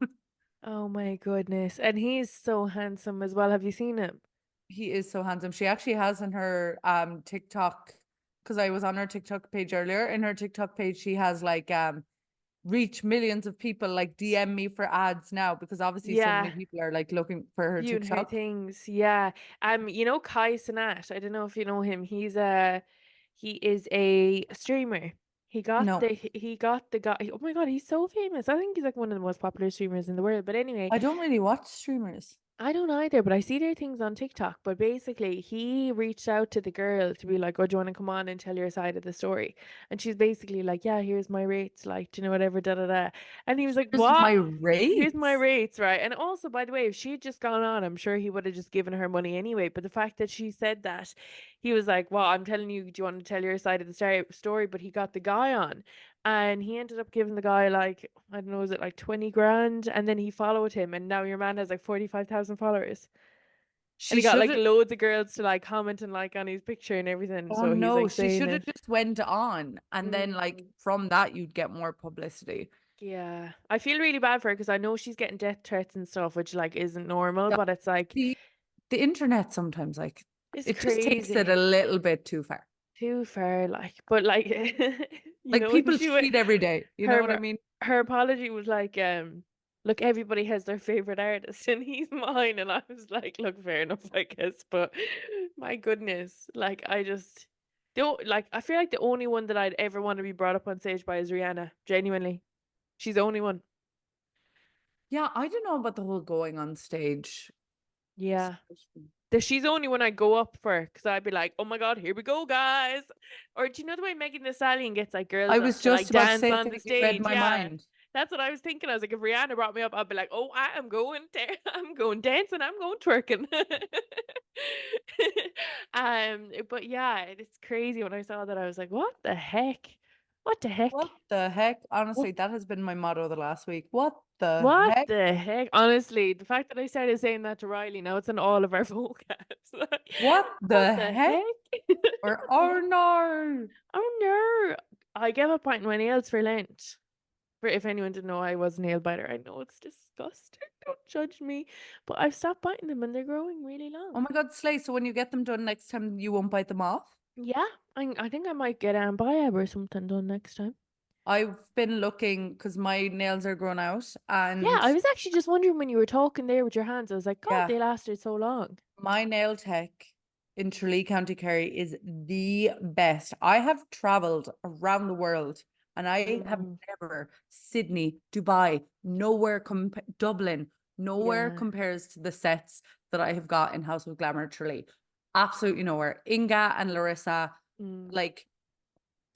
Oh my goodness. And he's so handsome as well. Have you seen him? He is so handsome. She actually has in her TikTok, because I was on her TikTok page earlier. In her TikTok page, she has like reach millions of people, like DM me for ads now, because obviously so many Yeah, people are like looking for her viewing her TikTok. things. Yeah. You know Kai Cenat. I don't know if you know him. He is a streamer. No, He got the guy. Oh my God, he's so famous. I think he's like one of the most popular streamers in the world. But anyway, I don't really watch streamers. I don't either, but I see their things on TikTok. But basically, he reached out to the girl to be like, "Oh, do you want to come on and tell your side of the story?" And she's basically like, "Yeah, here's my rates, like, do you know, whatever, da da da." And he was like, Here's my "What? Here's my rates. rates, right?" And also, by the way, if she had just gone on, I'm sure he would have just given her money anyway. But the fact that she said that, he was like, "Well, I'm telling you, do you want to tell your side of the story?" But he got the guy on. And he ended up giving the guy like, I don't know, was it like 20 grand? And then he followed him, and now your man has like 45,000 followers. And She he got should like have. loads of girls to like comment and like on his picture and everything. Oh So he's no, like she saying should have it. just went on, and then like Mm, from that you'd get more publicity. yeah. I feel really bad for her because I know she's getting death threats and stuff, which like isn't normal, That- but it's like The the internet sometimes like it's it just takes it a crazy. little bit too far. Too far, like, but like you Like know, people she went cheat every day. You know what I her mean? her apology was like, look, everybody has their favorite artist and he's mine. And I was like, look, fair enough, I guess. But my goodness, like I just don't like I feel like the only one that I'd ever want to be brought up on stage by is Rihanna. Genuinely. She's the only one. Yeah, I don't know about the whole going on stage Yeah. situation. She's the only one I'd go up for because I'd be like, oh my God, here we go, guys. Or do you know the way Megan Thee Stallion gets like girls I up was to like just about to dance say, I on the think you read stage? my Yeah. mind. That's what I was thinking. I was like, if Rihanna brought me up, I'd be like, oh, I am going there. I'm going dancing. I'm going twerking. But yeah, it's crazy. When I saw that, I was like, what the heck? What the heck? What the heck? What? Honestly, that has been my motto the last week. What the What heck? the heck? Honestly, the fact that I started saying that to Riley, now it's in all of our vocabs. Like, What what the the heck? heck? Or What the oh heck? no. Oh no. I gave up biting my nails for Lent. For if anyone didn't know, I was a nail biter. I know it's disgusting. Don't judge me. But I've stopped biting them and they're growing really Oh long. my God, Slay. So when you get them done next time, you won't bite them off? Yeah, I think I might get biab or something done next time. I've been looking because my nails are grown out Yeah, and I was actually just wondering when you were talking there with your hands, I was like, God, yeah, they lasted so long. my nail tech in Tralee, County Kerry is the best. I have traveled around the world and I have Mm, never Sydney, Dubai, Dublin, nowhere yeah. compares to the sets that I have got in House of Glamour Tralee. Absolutely nowhere. Inga and Larissa, Mm. like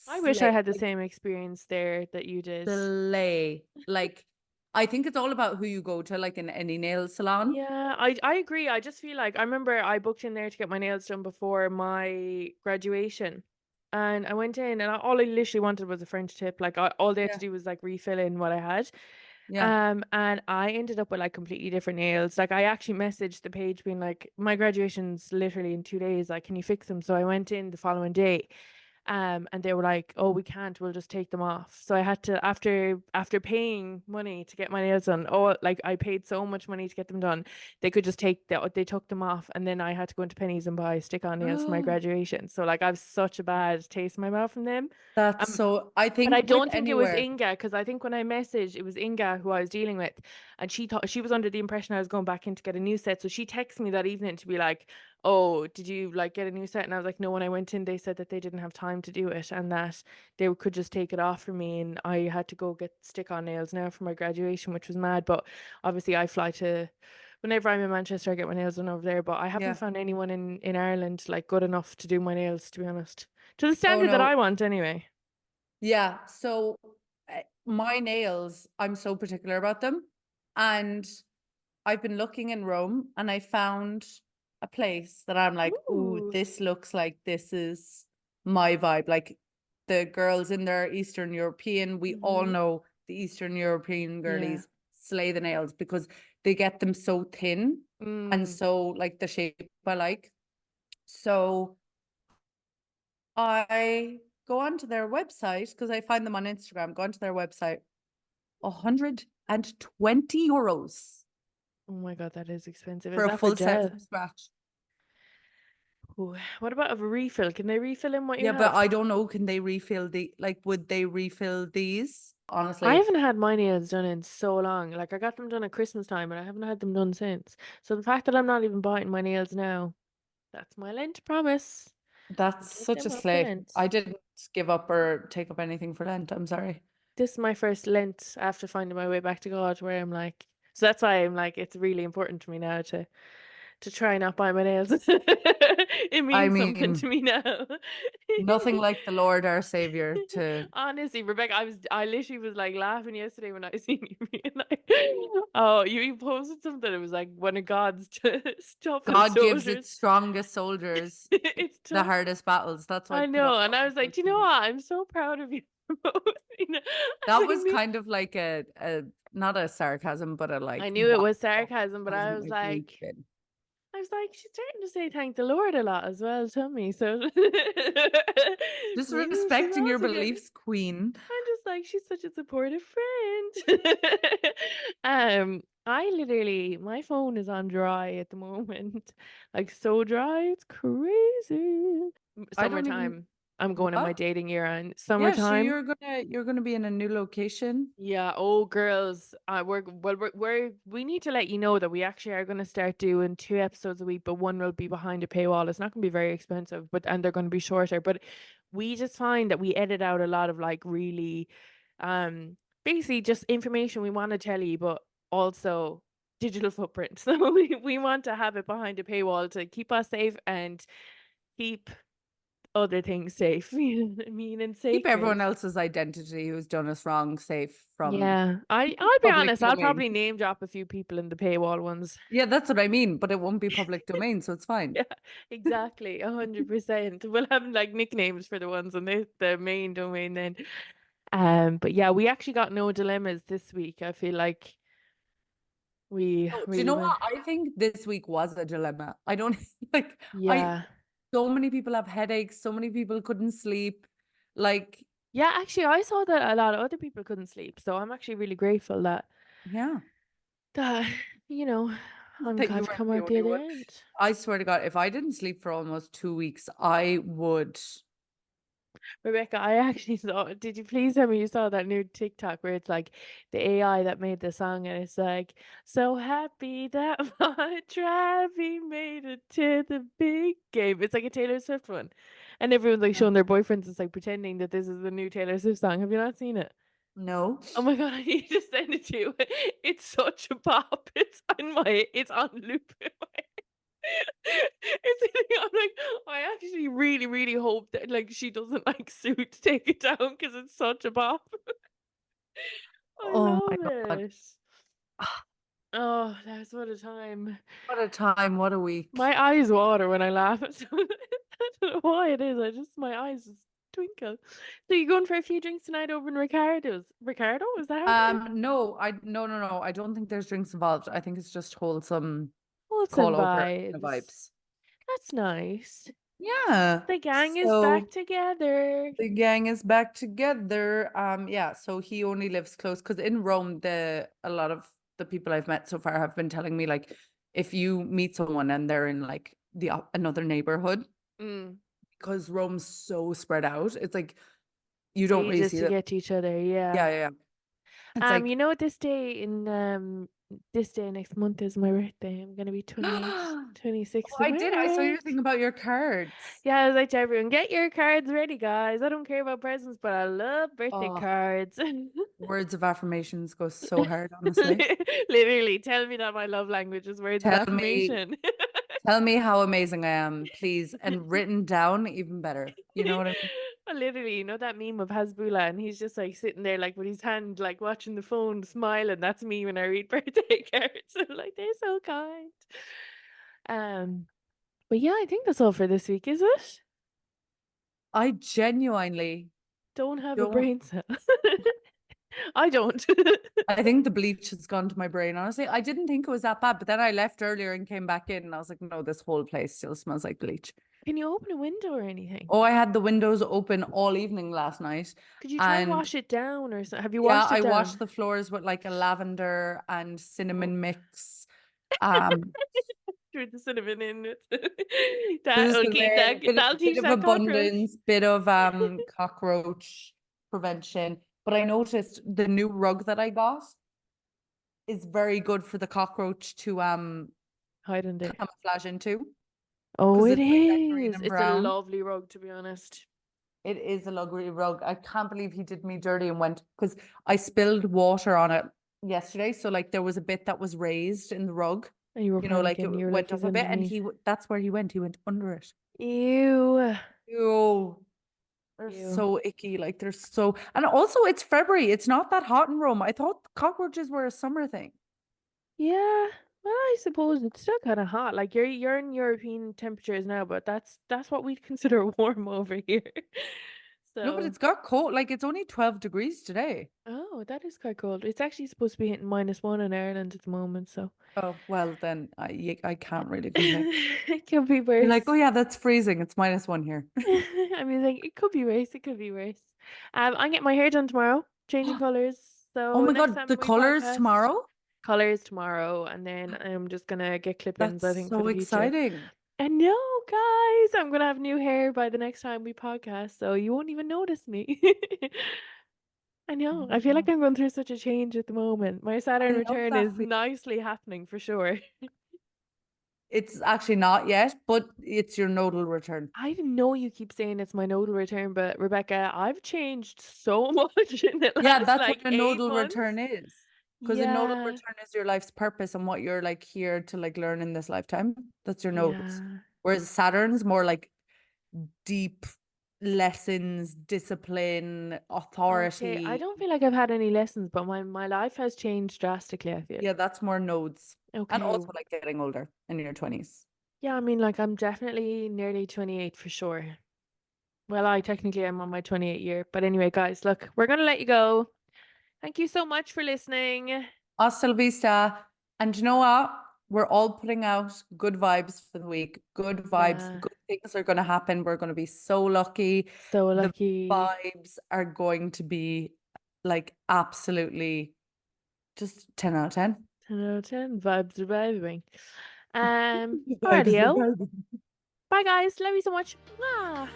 I wish I slay, had the like same experience there that you did. slay. Like I think it's all about who you go to, like in any nail salon. Yeah, I agree. I just feel like I remember I booked in there to get my nails done before my graduation. And I went in and all I literally wanted was a French tip. Like all they had to Yeah, do was like refill in what I had. yeah. And I ended up with like completely different nails. Like I actually messaged the page being like, my graduation's literally in 2 days. Like, can you fix them? So I went in the following day. And they were like, "Oh, we can't. We'll just take them off." So I had to, after paying money to get my nails done. Oh, like I paid so much money to get them done, they could just they took them off, and then I had to go into Pennies and buy stick-on nails for my graduation. So like I've such a bad taste in my mouth from them. That's Um, so, I but I think with don't think it was anywhere, Inga because I think when I messaged, it was Inga who I was dealing with, and she thought she was under the impression I was going back in to get a new set. So she texted me that evening to be like, "Oh, did you like get a new set?" And I was like, "No." When I went in, they said that they didn't have time to do it and that they could just take it off for me, and I had to go get stick-on nails now for my graduation, which was mad. But obviously, I fly to. Whenever I'm in Manchester, I get my nails done over there, but I haven't yeah. found anyone in Ireland like good enough to do my nails, to be honest. To the Oh standard that I no. want, anyway. Yeah. So my nails, I'm so particular about them. And I've been looking in Rome and I found a place that I'm like, ooh, Ooh. this looks like this is my vibe. Like the girls in there, Eastern European, we all Hmm. know the Eastern European Yeah. girlies slay the nails because they get them so thin and Mm. so like the shape I like. So I go onto their website because I find them on Instagram, go onto their website, 120 euros Oh my God, that is expensive. for Is a that for full set gel? from scratch. Ooh. What about a refill? Can they refill in what you Yeah, but have? I don't know, can they refill would they refill these? I Honestly, haven't had my nails done in so long. Like I got them done at Christmas time, but I haven't had them done since. So the fact that I'm not even biting my nails now, that's my Lent promise. I'll that's take such a them off for slay. Lent. I didn't give up or take up anything for Lent. I'm sorry. This is my first Lent after finding my way back to God, where I'm like, so that's why I'm like, it's really important to me now to try not bite my nails. It I means something mean, to me now. nothing like the Lord our Savior to Honestly, Rebecca, I literally was like laughing yesterday when I seen you being like, oh, you posted something. It was like one of God's toughest God gives its soldiers. strongest soldiers It's the tough. hardest battles. That's why I I put up know. And I on was like, do you know social. what? I'm so proud of you for posting it. I was That like, was kind of like a not a sarcasm, but a I like, knew it what was the fuck sarcasm, but has my week been? I was like, she's starting to say thank the Lord a lot as well to me. So Just maybe she's respecting your also getting. beliefs, Queen. I'm just like, she's such a supportive friend. I literally, my phone is on dry at the moment. Like so dry, it's crazy. I don't even Summertime. I'm going in my what? dating era and Yeah, so summertime. you're gonna be in a new location. Yeah, oh girls, we need to let you know that we actually are going to start doing 2 episodes a week, but one will be behind a paywall. It's not going to be very expensive, but and they're going to be shorter. But we just find that we edit out a lot of like really, basically just information we want to tell you, but also digital footprint. So we want to have it behind a paywall to keep us safe and keep other things safe. You know what I mean? And Keep sacred. everyone else's identity who's done us wrong safe from Yeah. I'll be public honest, I'll domain. probably name drop a few people in the paywall ones. Yeah, that's what I mean, but it won't be public domain, so it's fine. Yeah, exactly. 100%. We'll have like nicknames for the ones on the main domain then. But yeah, we actually got no dilemmas this week. I feel like we Oh, do you really know went. what? I think this week was a dilemma. I don't like I Yeah. so many people have headaches, so many people couldn't sleep. Like, Yeah, actually I saw that a lot of other people couldn't sleep. So I'm actually really grateful yeah, that, you know, I'm that you glad to weren't come the out the only other one. end. I swear to God, if I didn't sleep for almost 2 weeks, I would. Rebecca, I actually saw, did you please tell me you saw that new TikTok where it's like the AI that made the song and it's like, so happy that my Travi made it to the big game. It's like a Taylor Swift one. And everyone's like showing their boyfriends, it's like pretending that this is the new Taylor Swift song. Have you not seen it? No. Oh my God, I need to send it to you. It's such a pop. It's on loop in my I'm like, I actually really, really hope that like she doesn't like sue to take it down because it's such a bop. I Oh my love God. it. Oh, that's what a time. What a time, what a week. My eyes water when I laugh at something. I don't know why it is. I just my eyes just twinkle. So you going for a few drinks tonight over in Ricardo's? Ricardo, is that how it is? No. I don't think there's drinks involved. I think it's just wholesome call Wholesome over kind of vibes. vibes. That's nice. Yeah. The gang is back So together. the gang is back together. Yeah, so he only lives close because in Rome, a lot of the people I've met so far have been telling me like if you meet someone and they're in like another neighborhood, Mm. because Rome's so spread out, it's like you don't really Ages see to them. get to each other, yeah. Yeah. It's You like know, this day next month is my birthday. I'm gonna be 28, oh, 26th of I did. I saw your March. thing about your cards. Yeah, I was like to everyone, get your cards ready, guys. I don't care about presents, but I love birthday Oh, cards. words of affirmations go so hard, honestly. Literally, tell me that my love language is words of Tell me, affirmation. tell me how amazing I am, please. And written down, even better. You know what I mean? Literally, you know that meme of Hasbullah and he's just like sitting there like with his hand like watching the phone smiling. That's me when I read birthday cards. I'm like, they're so kind. Um, but yeah, I think that's all for this week, is it? I genuinely Don't have a don't. brain cell. I don't. I think the bleach has gone to my brain, honestly. I didn't think it was that bad, but then I left earlier and came back in and I was like, no, this whole place still smells like bleach. Can you open a window or anything? Oh, I had the windows open all evening last night. Could you try and And wash it down or something? Have you yeah, washed it I washed down? the floors with like a lavender and Oh, cinnamon mix. Um, threw the cinnamon in it. That There's okay, a that'll bit teach of that cockroach. abundance, bit of cockroach prevention. But I noticed the new rug that I got is very good for the cockroach to Hide in there. camouflage into Oh, because it it's like that green is. and It's a brown. lovely rug, to be honest. It is a luxury rug. I can't believe he did me dirty and went because I spilled water on it yesterday. So like there was a bit that was raised in the rug, And you were like panicking. You it were went like, up he's a bit, and underneath. that's where he went. He went under it. Ew. Ew. They're Ew. so icky. Like they're so, and also it's February. It's not that hot in Rome. I thought cockroaches were a summer thing. Yeah. Well, I suppose it's still kind of hot. Like you're in European temperatures now, but that's what we'd consider warm over here. No, but So, it's got cold. Like it's only 12 degrees today. oh, that is quite cold. It's actually supposed to be hitting -1 in Ireland at the moment, so Oh, well, then I can't really complain. it could be You're like, oh worse. yeah, that's freezing. It's -1 here. I mean, like it could be worse. It could be worse. I get my hair done tomorrow, changing colors. Oh So my next God, the time we colors podcast, tomorrow? colors tomorrow, and then I'm just gonna get clip-ins. That's I think for so the future. exciting. I know, guys. I'm gonna have new hair by the next time we podcast, so you won't even notice me. I Oh know. my I feel like God. I'm going through such a change at the moment. My I Saturn love return that is for you. nicely happening for sure. It's actually not yet, but it's your nodal return. I didn't know you keep saying it's my nodal return, but Rebecca, I've changed so much in the Yeah, last that's what like a eight nodal months. return is. Because a nodal Yeah, return is your life's purpose and what you're like here to like learn in this lifetime. That's your nodes. yeah. Whereas Saturn's more like deep. lessons, discipline, Okay, I authority. don't feel like I've had any lessons, but my life has changed drastically, I feel. Yeah, that's more nodes. And Okay. also like getting older in your 20s. Yeah, I mean, like, I'm definitely nearly 28 for sure. Well, I technically am on my 28 year. But anyway, guys, look, we're going to let you go. Thank you so much for listening. Hasta la vista. And you know what? We're all putting out good vibes for the week. Good vibes. Yeah, Good things are going to happen. We're going to be so lucky. so The lucky. vibes are going to be like absolutely just 10 out of 10. 10 out of 10. Vibes are vibing. Vibes are Alrighty, vibing. bye, guys. Love you so much. Mwah.